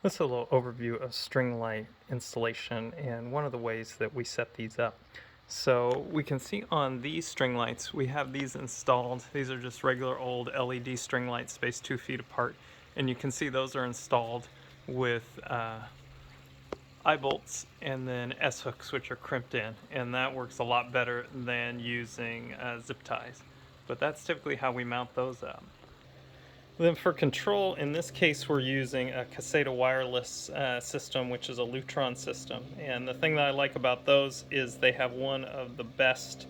This is a little overview of string light installation and one of the ways that we set these up. So we can see on these string lights, we have these installed. These are just regular old LED string lights spaced 2 feet apart. And you can see those are installed with eye bolts and then S-hooks, which are crimped in. And that works a lot better than using zip ties. But that's typically how we mount those up. Then for control, in this case, we're using a Caseta wireless system, which is a Lutron system. And the thing that I like about those is they have one of the best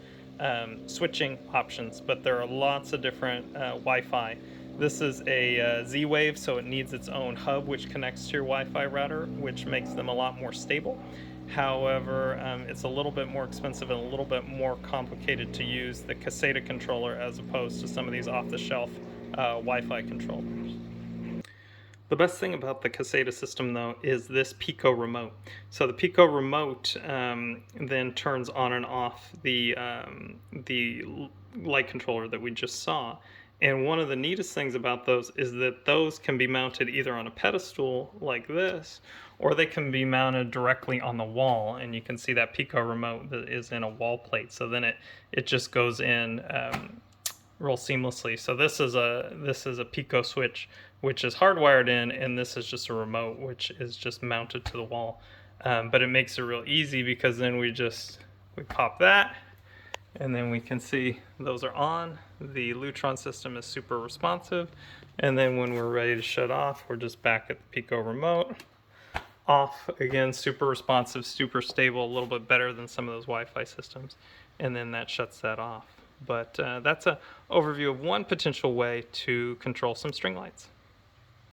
switching options, but there are lots of different Wi-Fi. This is a Z-Wave, so it needs its own hub, which connects to your Wi-Fi router, which makes them a lot more stable. However, it's a little bit more expensive and a little bit more complicated to use the Caseta controller as opposed to some of these off-the-shelf Wi-Fi controllers. The best thing about the Caseta system, though, is this Pico remote. So the Pico remote then turns on and off the light controller that we just saw. And one of the neatest things about those is that those can be mounted either on a pedestal like this, or they can be mounted directly on the wall. And you can see that Pico remote that is in a wall plate. So then it just goes in real seamlessly. So this is a Pico switch, which is hardwired in, and this is just a remote, which is just mounted to the wall. But it makes it real easy because then we pop that, and then we can see those are on. The Lutron system is super responsive, and then when we're ready to shut off, we're just back at the Pico remote. Off again, super responsive, super stable, a little bit better than some of those Wi-Fi systems, and then that shuts that off. But that's an overview of one potential way to control some string lights.